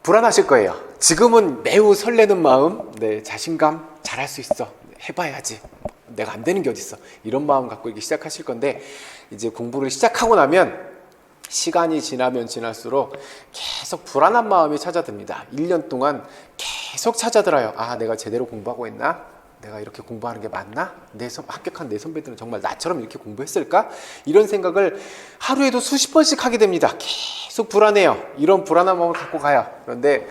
불안하실 거예요. 지금은 매우 설레는 마음, 자신감, 잘할 수 있어, 해봐야지, 내가 안 되는 게 어딨어, 이런 마음 갖고 이렇게 시작하실 건데 이제 공부를 시작하고 나면 시간이 지나면 지날수록 계속 불안한 마음이 찾아듭니다. 1년 동안 계속 찾아들어요. 내가 제대로 공부하고 있나? 내가 이렇게 공부하는 게 맞나? 합격한 내 선배들은 정말 나처럼 이렇게 공부했을까? 이런 생각을 하루에도 수십 번씩 하게 됩니다. 계속 불안해요. 이런 불안한 마음을 갖고 가요. 그런데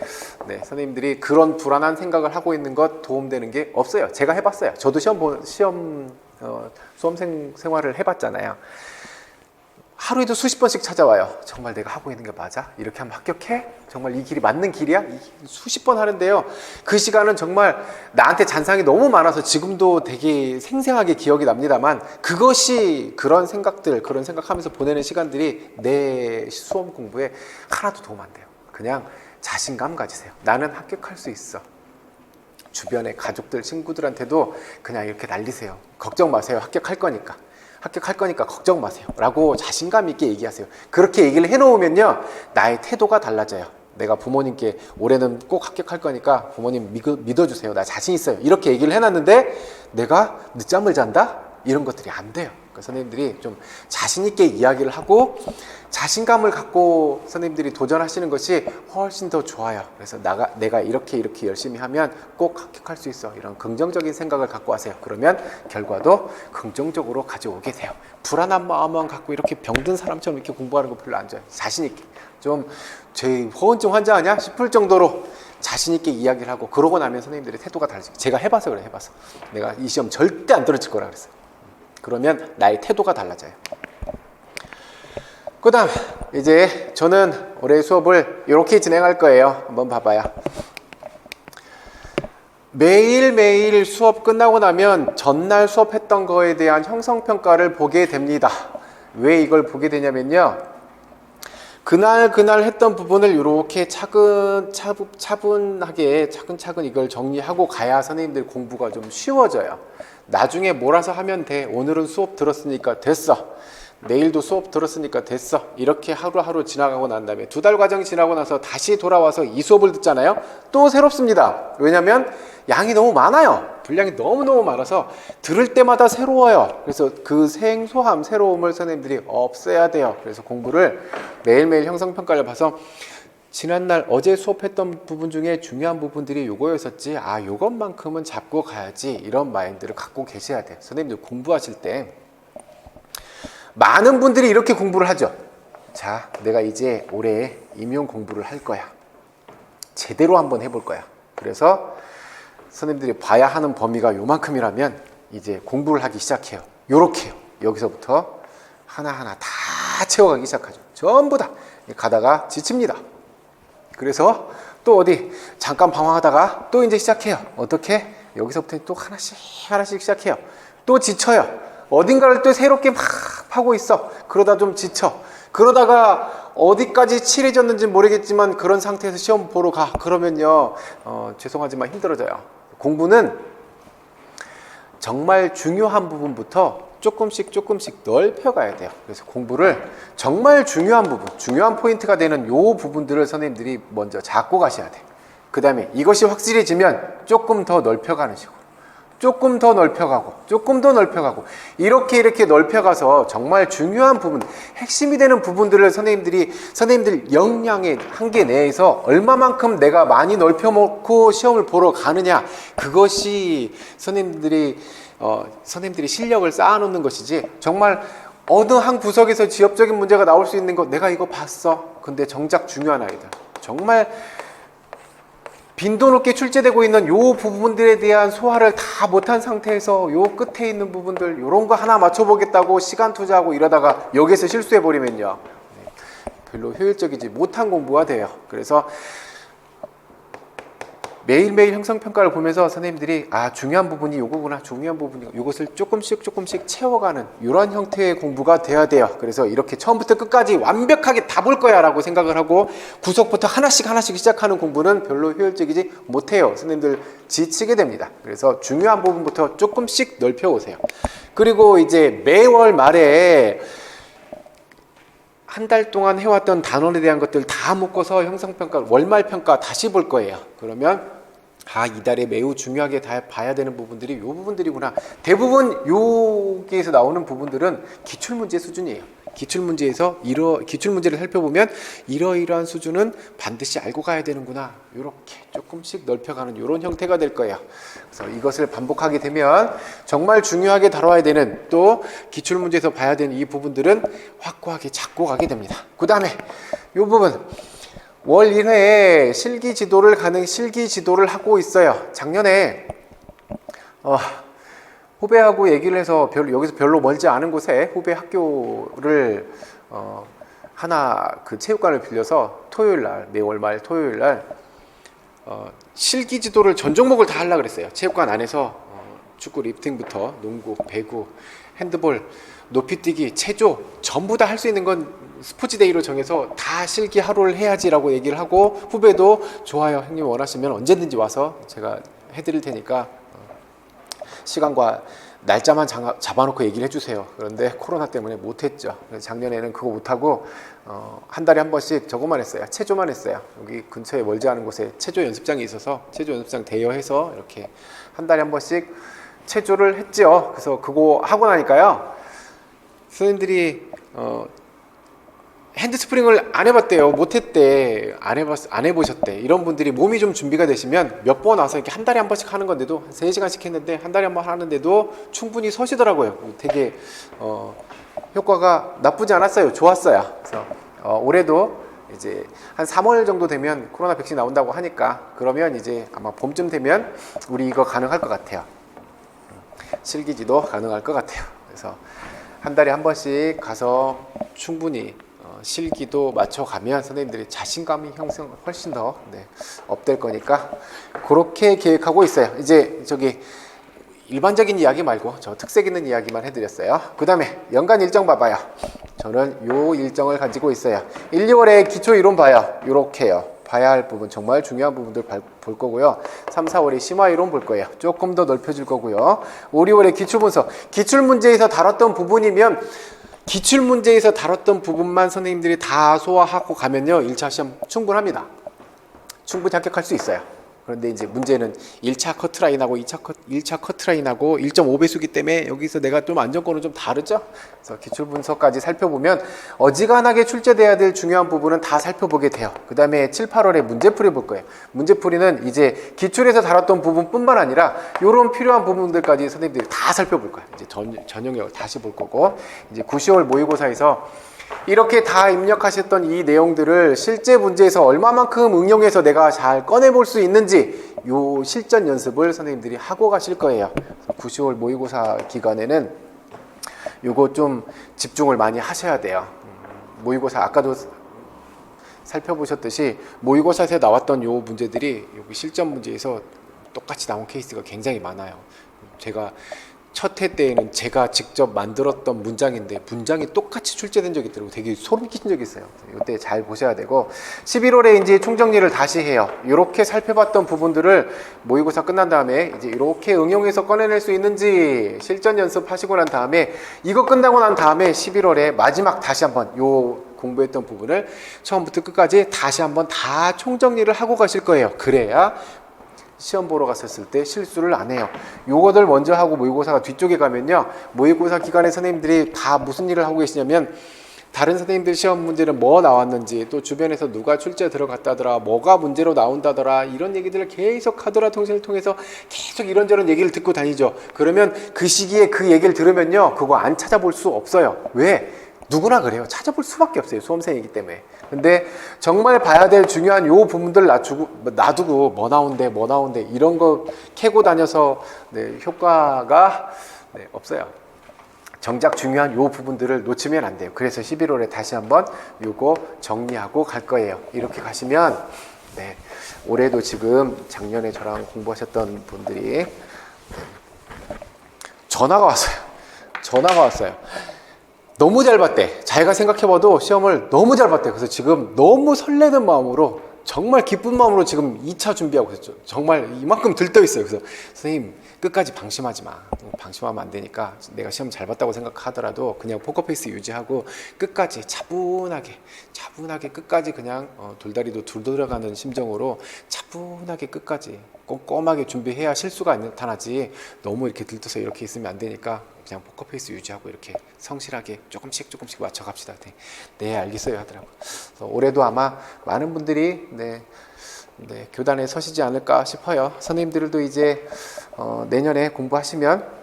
선생님들이 그런 불안한 생각을 하고 있는 것 도움되는 게 없어요. 제가 해봤어요. 저도 수험생 생활을 해봤잖아요. 하루에도 수십 번씩 찾아와요. 정말 내가 하고 있는 게 맞아? 이렇게 하면 합격해? 정말 이 길이 맞는 길이야? 수십 번 하는데요. 그 시간은 정말 나한테 잔상이 너무 많아서 지금도 되게 생생하게 기억이 납니다만 그것이 그런 생각하면서 보내는 시간들이 내 수험 공부에 하나도 도움 안 돼요. 그냥 자신감 가지세요. 나는 합격할 수 있어. 주변의 가족들, 친구들한테도 그냥 이렇게 날리세요. 걱정 마세요. 합격할 거니까 걱정 마세요 라고 자신감 있게 얘기하세요. 그렇게 얘기를 해놓으면요 나의 태도가 달라져요. 내가 부모님께 올해는 꼭 합격할 거니까 부모님 믿어주세요, 나 자신 있어요, 이렇게 얘기를 해놨는데 내가 늦잠을 잔다? 이런 것들이 안 돼요. 그러니까 선생님들이 좀 자신 있게 이야기를 하고 자신감을 갖고 선생님들이 도전하시는 것이 훨씬 더 좋아요. 그래서 내가 이렇게 열심히 하면 꼭 합격할 수 있어, 이런 긍정적인 생각을 갖고 하세요. 그러면 결과도 긍정적으로 가져오게 돼요. 불안한 마음만 갖고 이렇게 병든 사람처럼 이렇게 공부하는 거 별로 안 좋아요. 자신 있게 좀 제 허언증 환자 아니야 싶을 정도로 자신 있게 이야기를 하고 그러고 나면 선생님들의 태도가 달라져요. 제가 해봐서 내가 이 시험 절대 안 떨어질 거라 그랬어요. 그러면 나의 태도가 달라져요. 그 다음 이제 저는 올해 수업을 이렇게 진행할 거예요. 한번 봐봐요. 매일매일 수업 끝나고 나면 전날 수업했던 거에 대한 형성평가를 보게 됩니다. 왜 이걸 보게 되냐면요, 그날 했던 부분을 이렇게 차분하게 차근차근 이걸 정리하고 가야 선생님들 공부가 좀 쉬워져요. 나중에 몰아서 하면 돼. 오늘은 수업 들었으니까 됐어, 내일도 수업 들었으니까 됐어, 이렇게 하루하루 지나가고 난 다음에 2달 과정이 지나고 나서 다시 돌아와서 이 수업을 듣잖아요. 또 새롭습니다. 왜냐하면 양이 너무 많아요. 분량이 너무너무 많아서 들을 때마다 새로워요. 그래서 그 생소함, 새로움을 선생님들이 없애야 돼요. 그래서 공부를 매일매일 형성평가를 봐서 지난날 어제 수업했던 부분 중에 중요한 부분들이 요거였었지, 요것만큼은 잡고 가야지, 이런 마인드를 갖고 계셔야 돼요. 선생님들 공부하실 때 많은 분들이 이렇게 공부를 하죠. 자, 내가 이제 올해 임용 공부를 할 거야. 제대로 한번 해볼 거야. 그래서 선생님들이 봐야 하는 범위가 요만큼이라면 이제 공부를 하기 시작해요. 요렇게요. 여기서부터 하나하나 다 채워가기 시작하죠. 전부 다. 가다가 지칩니다. 그래서 또 어디 잠깐 방황하다가 또 이제 시작해요. 어떻게? 여기서부터 또 하나씩 시작해요. 또 지쳐요. 어딘가를 또 새롭게 막 파고 있어. 그러다 좀 지쳐. 그러다가 어디까지 칠해졌는지 모르겠지만 그런 상태에서 시험 보러 가. 그러면요, 죄송하지만 힘들어져요. 공부는 정말 중요한 부분부터 조금씩 넓혀가야 돼요. 그래서 공부를 정말 중요한 부분, 중요한 포인트가 되는 요 부분들을 선생님들이 먼저 잡고 가셔야 돼요. 그 다음에 이것이 확실해지면 조금 더 넓혀가는 식으로, 조금 더 넓혀가고 이렇게 넓혀가서 정말 중요한 부분, 핵심이 되는 부분들을 선생님들 역량의 한계 내에서 얼마만큼 내가 많이 넓혀놓고 시험을 보러 가느냐, 그것이 선생님들이 실력을 쌓아놓는 것이지, 정말 어느 한 구석에서 지엽적인 문제가 나올 수 있는 거 내가 이거 봤어. 근데 정작 중요한 아이들, 정말 빈도 높게 출제되고 있는 요 부분들에 대한 소화를 다 못한 상태에서 요 끝에 있는 부분들 요런 거 하나 맞춰보겠다고 시간 투자하고 이러다가 여기서 실수해버리면요, 별로 효율적이지 못한 공부가 돼요. 그래서 매일매일 형성평가를 보면서 선생님들이 중요한 부분이 요거구나, 중요한 부분이 요것을 조금씩 채워가는 이런 형태의 공부가 돼야 돼요. 그래서 이렇게 처음부터 끝까지 완벽하게 다 볼 거야 라고 생각을 하고 구석부터 하나씩 시작하는 공부는 별로 효율적이지 못해요. 선생님들 지치게 됩니다. 그래서 중요한 부분부터 조금씩 넓혀오세요. 그리고 이제 매월 말에 한 달 동안 해왔던 단원에 대한 것들 다 묶어서 형성평가, 월말평가 다시 볼 거예요. 그러면 이달에 매우 중요하게 다 봐야 되는 부분들이 요 부분들이구나. 대부분 여기에서 나오는 부분들은 기출문제 수준이에요. 기출문제에서 기출문제를 살펴보면 이러이러한 수준은 반드시 알고 가야 되는구나, 이렇게 조금씩 넓혀가는 이런 형태가 될 거예요. 그래서 이것을 반복하게 되면 정말 중요하게 다뤄야 되는, 또 기출문제에서 봐야 되는 이 부분들은 확고하게 잡고 가게 됩니다. 그 다음에 이 부분 월 1회에 실기 지도를 하고 있어요. 작년에 후배하고 얘기를 해서 여기서 별로 멀지 않은 곳에 후배 학교를 하나 그 체육관을 빌려서 토요일날, 매월 말 토요일날 실기 지도를 전 종목을 다 하려고 그랬어요. 체육관 안에서 축구 리프팅부터 농구, 배구, 핸드볼, 높이뛰기, 체조 전부 다 할 수 있는 건 스포츠데이로 정해서 다 실기 하루를 해야지라고 얘기를 하고, 후배도 좋아요, 형님 원하시면 언제든지 와서 제가 해드릴 테니까 시간과 날짜만 잡아놓고 얘기를 해주세요. 그런데 코로나 때문에 못했죠. 그래서 작년에는 그거 못하고 한 달에 한 번씩 저것만 했어요. 체조만 했어요. 여기 근처에 멀지 않은 곳에 체조 연습장이 있어서 체조 연습장 대여해서 이렇게 한 달에 한 번씩 체조를 했죠. 그래서 그거 하고 나니까요, 선생님들이 핸드스프링을 안 해봤대요. 못했대. 안 해보셨대. 이런 분들이 몸이 좀 준비가 되시면 몇 번 와서 이렇게 한 달에 한 번씩 하는 건데도, 한 3시간씩 했는데 한 달에 한 번 하는데도 충분히 서시더라고요. 되게 효과가 나쁘지 않았어요. 좋았어요. 그래서 올해도 이제 한 3월 정도 되면 코로나 백신 나온다고 하니까, 그러면 이제 아마 봄쯤 되면 우리 이거 가능할 것 같아요. 실기지도 가능할 것 같아요. 그래서 한 달에 한 번씩 가서 충분히 실기도 맞춰가면 선생님들이 자신감이 형성 훨씬 더 업될 거니까 그렇게 계획하고 있어요. 이제 저기 일반적인 이야기 말고 저 특색 있는 이야기만 해드렸어요. 그 다음에 연간 일정 봐봐요. 저는 요 일정을 가지고 있어요. 1, 2월에 기초 이론 봐요. 요렇게요. 봐야 할 부분, 정말 중요한 부분들 볼 거고요. 3, 4월에 심화 이론 볼 거예요. 조금 더 넓혀줄 거고요. 5, 6월에 기출 분석, 기출 문제에서 다뤘던 부분이면 기출 문제에서 다뤘던 부분만 선생님들이 다 소화하고 가면요, 1차 시험 충분합니다. 충분히 합격할 수 있어요. 그런데 이제 문제는 1차 커트라인하고 1차 커트라인하고 1.5배수기 때문에 여기서 내가 좀 안정권은 좀 다르죠. 그래서 기출 분석까지 살펴보면 어지간하게 출제돼야 될 중요한 부분은 다 살펴보게 돼요. 그 다음에 7, 8월에 문제풀이 볼 거예요. 문제풀이는 이제 기출에서 다뤘던 부분뿐만 아니라 이런 필요한 부분들까지 선생님들이 다 살펴볼 거예요. 이제 전 영역을 다시 볼 거고, 이제 9, 10월 모의고사에서 이렇게 다 입력하셨던 이 내용들을 실제 문제에서 얼마만큼 응용해서 내가 잘 꺼내볼 수 있는지 요 실전 연습을 선생님들이 하고 가실 거예요. 9, 10월 모의고사 기간에는 요거 좀 집중을 많이 하셔야 돼요. 모의고사 아까도 살펴보셨듯이 모의고사에서 나왔던 요 문제들이 여기 실전 문제에서 똑같이 나온 케이스가 굉장히 많아요. 제가 첫 해 때에는 제가 직접 만들었던 문장인데 문장이 똑같이 출제된 적이 있더라고요. 되게 소름 끼친 적이 있어요. 이때 잘 보셔야 되고, 11월에 이제 총정리를 다시 해요. 이렇게 살펴봤던 부분들을 모의고사 끝난 다음에 이제 이렇게 응용해서 꺼내낼 수 있는지 실전 연습하시고 난 다음에, 이거 끝나고 난 다음에 11월에 마지막 다시 한번 요 공부했던 부분을 처음부터 끝까지 다시 한번 다 총정리를 하고 가실 거예요. 그래야 시험 보러 갔었을 때 실수를 안 해요. 요거들 먼저 하고 모의고사가 뒤쪽에 가면요, 모의고사 기간에 선생님들이 다 무슨 일을 하고 계시냐면 다른 선생님들 시험 문제는 뭐 나왔는지, 또 주변에서 누가 출제 들어갔다더라, 뭐가 문제로 나온다더라, 이런 얘기들을 계속 하더라 통신을 통해서 계속 이런저런 얘기를 듣고 다니죠. 그러면 그 시기에 그 얘기를 들으면요, 그거 안 찾아볼 수 없어요. 왜? 누구나 그래요. 찾아볼 수밖에 없어요. 수험생이기 때문에. 근데 정말 봐야 될 중요한 요 부분들 놔두고 뭐 나온대 이런 거 캐고 다녀서 효과가 없어요. 정작 중요한 요 부분들을 놓치면 안 돼요. 그래서 11월에 다시 한번 요거 정리하고 갈 거예요. 이렇게 가시면 올해도 지금 작년에 저랑 공부하셨던 분들이 전화가 왔어요. 너무 잘 봤대. 자기가 생각해봐도 시험을 너무 잘 봤대. 그래서 지금 너무 설레는 마음으로, 정말 기쁜 마음으로 지금 2차 준비하고 있었죠. 정말 이만큼 들떠 있어요. 그래서 선생님, 끝까지 방심하지 마. 방심하면 안 되니까 내가 시험 잘 봤다고 생각하더라도 그냥 포커페이스 유지하고 끝까지 차분하게 끝까지 그냥 돌다리도 둘 돌아가는 심정으로 차분하게 끝까지 꼼꼼하게 준비해야 실수가 안 나타나지. 너무 이렇게 들떠서 이렇게 있으면 안 되니까 그냥 포커페이스 유지하고 이렇게 성실하게 조금씩 맞춰갑시다. 네, 알겠어요 하더라고요. 그래서 올해도 아마 많은 분들이 교단에 서시지 않을까 싶어요. 선생님들도 이제 내년에 공부하시면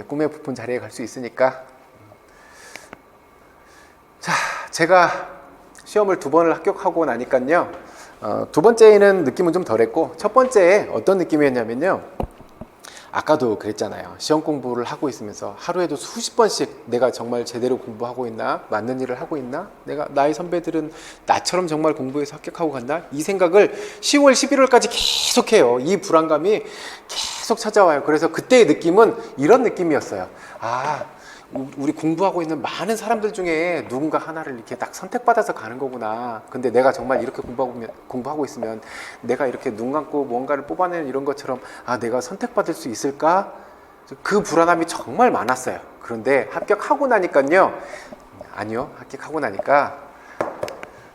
꿈의 부푼 자리에 갈 수 있으니까. 자, 제가 시험을 2번을 합격하고 나니까요, 2번째에는 느낌은 좀 덜했고, 첫 번째에 어떤 느낌이었냐면요, 아까도 그랬잖아요. 시험 공부를 하고 있으면서 하루에도 수십 번씩 내가 정말 제대로 공부하고 있나? 맞는 일을 하고 있나? 나의 선배들은 나처럼 정말 공부해서 합격하고 간다? 이 생각을 10월, 11월까지 계속해요. 이 불안감이 계속 찾아와요. 그래서 그때의 느낌은 이런 느낌이었어요. 우리 공부하고 있는 많은 사람들 중에 누군가 하나를 이렇게 딱 선택받아서 가는 거구나. 근데 내가 정말 이렇게 공부하고 있으면 내가 이렇게 눈 감고 뭔가를 뽑아내는 이런 것처럼 내가 선택받을 수 있을까? 그 불안함이 정말 많았어요. 그런데 합격하고 나니까요, 합격하고 나니까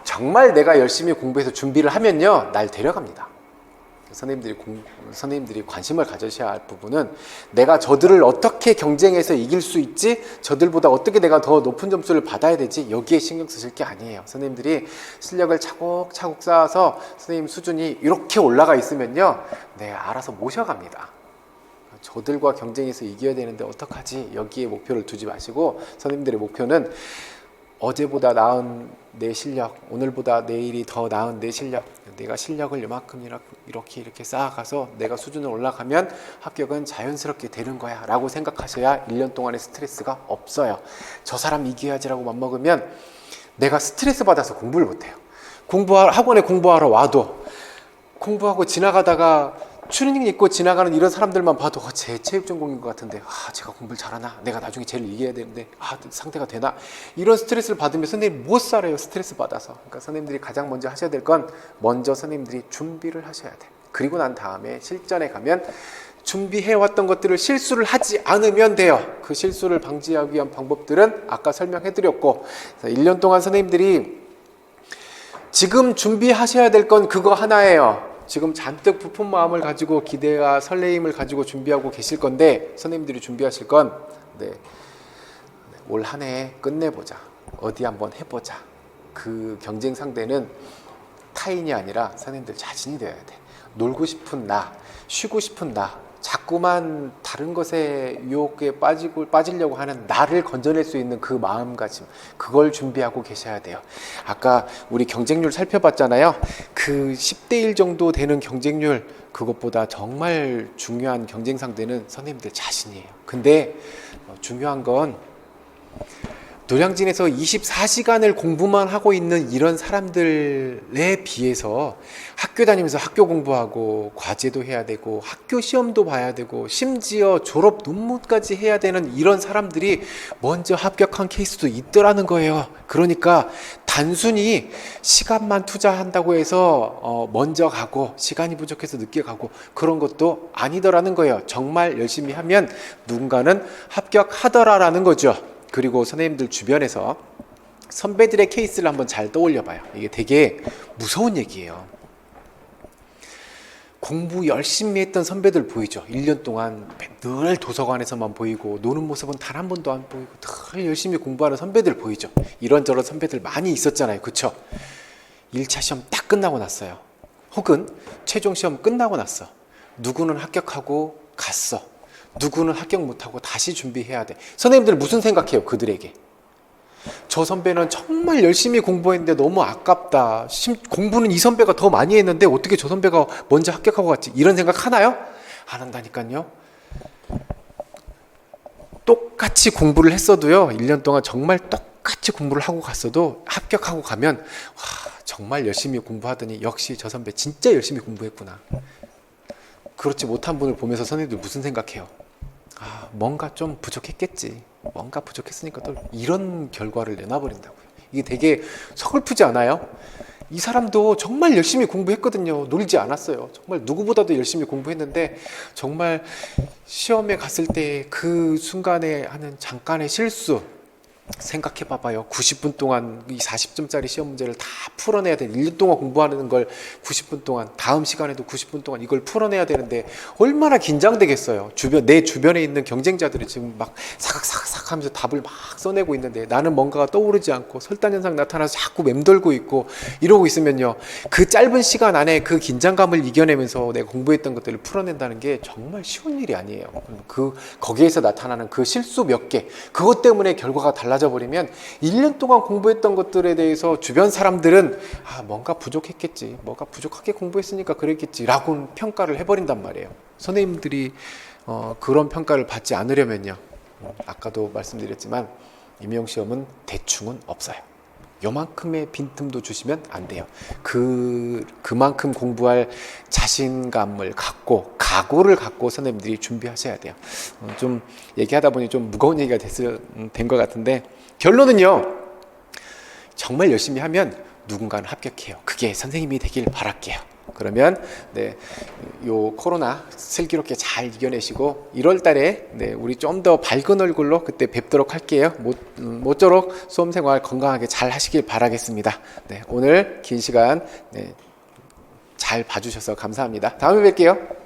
정말 내가 열심히 공부해서 준비를 하면요, 날 데려갑니다. 선생님들이 관심을 가져셔야 할 부분은, 내가 저들을 어떻게 경쟁해서 이길 수 있지, 저들보다 어떻게 내가 더 높은 점수를 받아야 되지, 여기에 신경 쓰실 게 아니에요. 선생님들이 실력을 차곡차곡 쌓아서 선생님 수준이 이렇게 올라가 있으면요, 알아서 모셔갑니다. 저들과 경쟁해서 이겨야 되는데 어떡하지, 여기에 목표를 두지 마시고, 선생님들의 목표는 어제보다 나은 내 실력, 오늘보다 내일이 더 나은 내 실력, 내가 실력을 이만큼 이렇게 쌓아가서 내가 수준을 올라가면 합격은 자연스럽게 되는 거야 라고 생각하셔야 1년 동안의 스트레스가 없어요. 저 사람 이겨야지라고 맘먹으면 내가 스트레스 받아서 공부를 못해요. 학원에 공부하러 와도 공부하고 지나가다가 추리닝 입고 지나가는 이런 사람들만 봐도 제 체육 전공인 것 같은데 제가 공부를 잘하나? 내가 나중에 쟤를 이겨야 되는데 상대가 되나? 이런 스트레스를 받으면 선생님 못 살아요. 스트레스 받아서. 그러니까 선생님들이 가장 먼저 하셔야 될 건, 먼저 선생님들이 준비를 하셔야 돼. 그리고 난 다음에 실전에 가면 준비해왔던 것들을 실수를 하지 않으면 돼요. 그 실수를 방지하기 위한 방법들은 아까 설명해드렸고, 1년 동안 선생님들이 지금 준비하셔야 될 건 그거 하나예요. 지금 잔뜩 부푼 마음을 가지고 기대와 설레임을 가지고 준비하고 계실 건데, 선생님들이 준비하실 건 올 한 해 끝내보자, 어디 한번 해보자. 그 경쟁 상대는 타인이 아니라 선생님들 자신이 되어야 돼. 놀고 싶은 나, 쉬고 싶은 나, 자꾸만 다른 것에 유혹에 빠지려고 하는 나를 건져낼 수 있는 그 마음가짐, 그걸 준비하고 계셔야 돼요. 아까 우리 경쟁률 살펴봤잖아요. 그 10대 1 정도 되는 경쟁률, 그것보다 정말 중요한 경쟁 상대는 선생님들 자신이에요. 근데 중요한 건, 노량진에서 24시간을 공부만 하고 있는 이런 사람들에 비해서 학교 다니면서 학교 공부하고 과제도 해야 되고 학교 시험도 봐야 되고 심지어 졸업 논문까지 해야 되는 이런 사람들이 먼저 합격한 케이스도 있더라는 거예요. 그러니까 단순히 시간만 투자한다고 해서 먼저 가고 시간이 부족해서 늦게 가고 그런 것도 아니더라는 거예요. 정말 열심히 하면 누군가는 합격하더라라는 거죠. 그리고 선생님들 주변에서 선배들의 케이스를 한번 잘 떠올려 봐요. 이게 되게 무서운 얘기예요. 공부 열심히 했던 선배들 보이죠? 1년 동안 늘 도서관에서만 보이고 노는 모습은 단 한 번도 안 보이고 늘 열심히 공부하는 선배들 보이죠? 이런저런 선배들 많이 있었잖아요. 그쵸? 1차 시험 딱 끝나고 났어요. 혹은 최종 시험 끝나고 났어. 누구는 합격하고 갔어. 누구는 합격 못하고 다시 준비해야 돼. 선생님들 무슨 생각해요? 그들에게. 저 선배는 정말 열심히 공부했는데 너무 아깝다. 공부는 이 선배가 더 많이 했는데 어떻게 저 선배가 먼저 합격하고 갔지? 이런 생각 하나요? 안 한다니까요. 똑같이 공부를 했어도요. 1년 동안 정말 똑같이 공부를 하고 갔어도 합격하고 가면 와, 정말 열심히 공부하더니 역시 저 선배 진짜 열심히 공부했구나. 그렇지 못한 분을 보면서 선생님들 무슨 생각해요? 아, 뭔가 좀 부족했겠지. 뭔가 부족했으니까 또 이런 결과를 내놔버린다고요. 이게 되게 서글프지 않아요? 이 사람도 정말 열심히 공부했거든요. 놀지 않았어요. 정말 누구보다도 열심히 공부했는데 정말 시험에 갔을 때 그 순간에 하는 잠깐의 실수 생각해 봐봐요. 90분 동안 이 40점짜리 시험 문제를 다 풀어내야 돼. 1년 동안 공부하는 걸 90분 동안, 다음 시간에도 90분 동안 이걸 풀어내야 되는데 얼마나 긴장되겠어요. 내 주변에 있는 경쟁자들이 지금 막 사각사각 하면서 답을 막 써내고 있는데 나는 뭔가가 떠오르지 않고 설단현상 나타나서 자꾸 맴돌고 있고 이러고 있으면요. 그 짧은 시간 안에 그 긴장감을 이겨내면서 내가 공부했던 것들을 풀어낸다는 게 정말 쉬운 일이 아니에요. 거기에서 나타나는 그 실수 몇 개, 그것 때문에 결과가 달라져 버리면 1년 동안 공부했던 것들에 대해서 주변 사람들은 뭔가 부족했겠지, 뭐가 부족하게 공부했으니까 그랬겠지 라고 평가를 해버린단 말이에요. 선생님들이 그런 평가를 받지 않으려면요, 아까도 말씀드렸지만 임용시험은 대충은 없어요. 요만큼의 빈틈도 주시면 안 돼요. 그만큼 공부할 자신감을 갖고 각오를 갖고 선생님들이 준비하셔야 돼요. 좀 얘기하다 보니 좀 무거운 얘기가 된 것 같은데 결론은요, 정말 열심히 하면 누군가는 합격해요. 그게 선생님이 되길 바랄게요. 그러면 요 코로나 슬기롭게 잘 이겨내시고 1월 달에 우리 좀 더 밝은 얼굴로 그때 뵙도록 할게요. 모쪼록 수험생활 건강하게 잘 하시길 바라겠습니다. 오늘 긴 시간 잘 봐주셔서 감사합니다. 다음에 뵐게요.